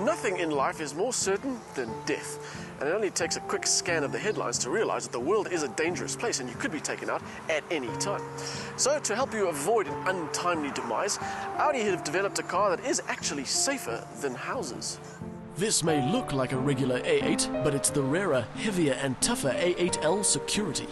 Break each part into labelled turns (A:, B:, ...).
A: Nothing in life is more certain than death, and it only takes a quick scan of the headlines to realize that the world is a dangerous place and you could be taken out at any time. So to help you avoid an untimely demise, Audi have developed a car that is actually safer than houses.
B: This may look like a regular A8, but it's the rarer, heavier and tougher A8L Security.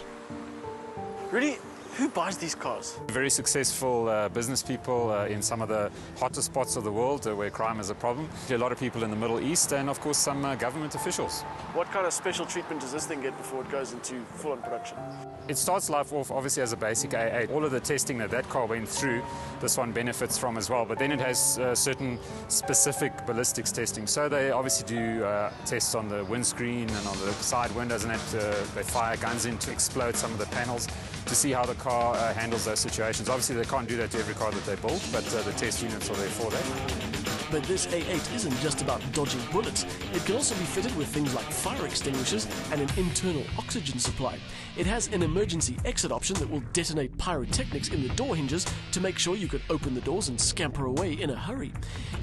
A: Really? Who buys these cars?
C: Very successful business people in some of the hottest spots of the world where crime is a problem. A lot of people in the Middle East and, of course, some government officials.
A: What kind of special treatment does this thing get before it goes into full-on production?
C: It starts life off, obviously, as a basic A8. All of the testing that car went through, this one benefits from as well. But then it has certain specific ballistics testing. So they obviously do tests on the windscreen and on the side windows, and they fire guns in to explode some of the panels to see how the car handles those situations. Obviously, they can't do that to every car that they build, but the test units are there for that.
B: But this A8 isn't just about dodging bullets. It can also be fitted with things like fire extinguishers and an internal oxygen supply. It has an emergency exit option that will detonate pyrotechnics in the door hinges to make sure you can open the doors and scamper away in a hurry.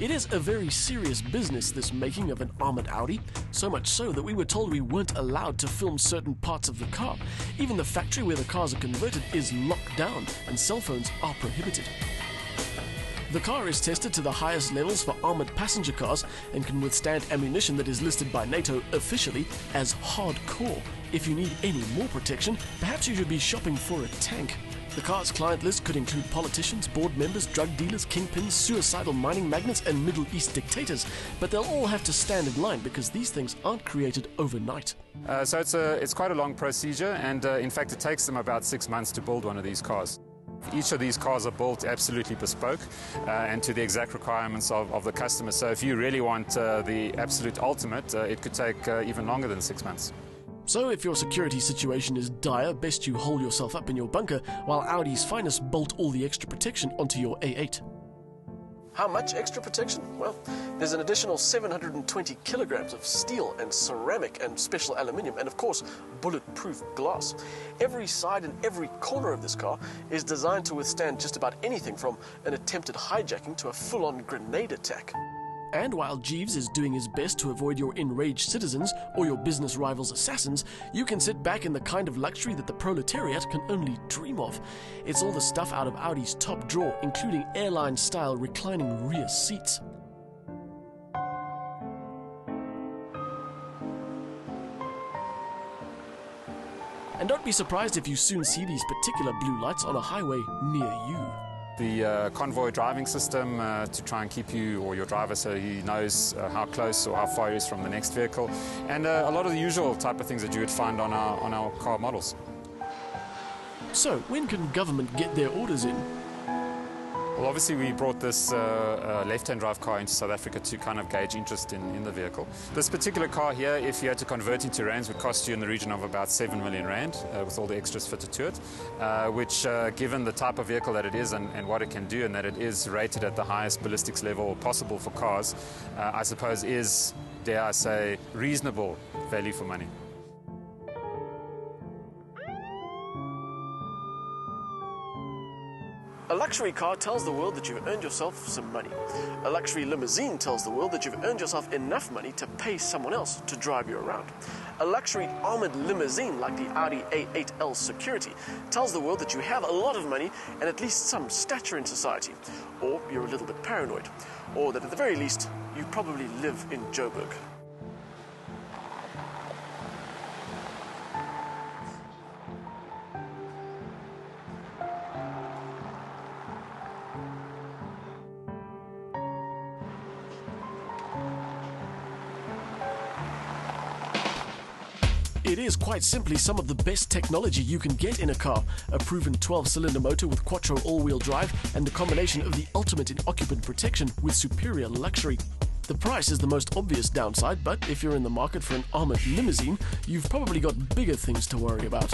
B: It is a very serious business, this making of an armoured Audi, so much so that we were told we weren't allowed to film certain parts of the car. Even the factory where the cars are converted is locked down and cell phones are prohibited. The car is tested to the highest levels for armoured passenger cars and can withstand ammunition that is listed by NATO officially as hardcore. If you need any more protection, perhaps you should be shopping for a tank. The car's client list could include politicians, board members, drug dealers, kingpins, suicidal mining magnates and Middle East dictators. But they'll all have to stand in line because these things aren't created overnight.
C: So it's quite a long procedure, and in fact it takes them about 6 months to build one of these cars. Each of these cars are built absolutely bespoke and to the exact requirements of the customer. So if you really want the absolute ultimate, it could take even longer than 6 months.
B: So if your security situation is dire, best you hole yourself up in your bunker while Audi's finest bolt all the extra protection onto your A8.
A: How much extra protection? Well, there's an additional 720 kilograms of steel and ceramic and special aluminium and, of course, bulletproof glass. Every side and every corner of this car is designed to withstand just about anything from an attempted hijacking to a full-on grenade attack.
B: And while Jeeves is doing his best to avoid your enraged citizens or your business rivals' assassins, you can sit back in the kind of luxury that the proletariat can only dream of. It's all the stuff out of Audi's top drawer, including airline-style reclining rear seats. And don't be surprised if you soon see these particular blue lights on a highway near you.
C: The convoy driving system to try and keep you or your driver so he knows how close or how far he is from the next vehicle, and a lot of the usual type of things that you would find on our car models.
B: So, when can government get their orders in?
C: Well, obviously we brought this left-hand drive car into South Africa to kind of gauge interest in the vehicle. This particular car here, if you had to convert into rands, would cost you in the region of about 7 million rand with all the extras fitted to it, which given the type of vehicle that it is and what it can do, and that it is rated at the highest ballistics level possible for cars, I suppose is, dare I say, reasonable value for money.
A: A luxury car tells the world that you've earned yourself some money. A luxury limousine tells the world that you've earned yourself enough money to pay someone else to drive you around. A luxury armored limousine like the Audi A8L Security tells the world that you have a lot of money and at least some stature in society. Or you're a little bit paranoid. Or that at the very least, you probably live in Joburg.
B: It is quite simply some of the best technology you can get in a car. A proven 12-cylinder motor with quattro all-wheel drive and the combination of the ultimate in occupant protection with superior luxury. The price is the most obvious downside, but if you're in the market for an armored limousine, you've probably got bigger things to worry about.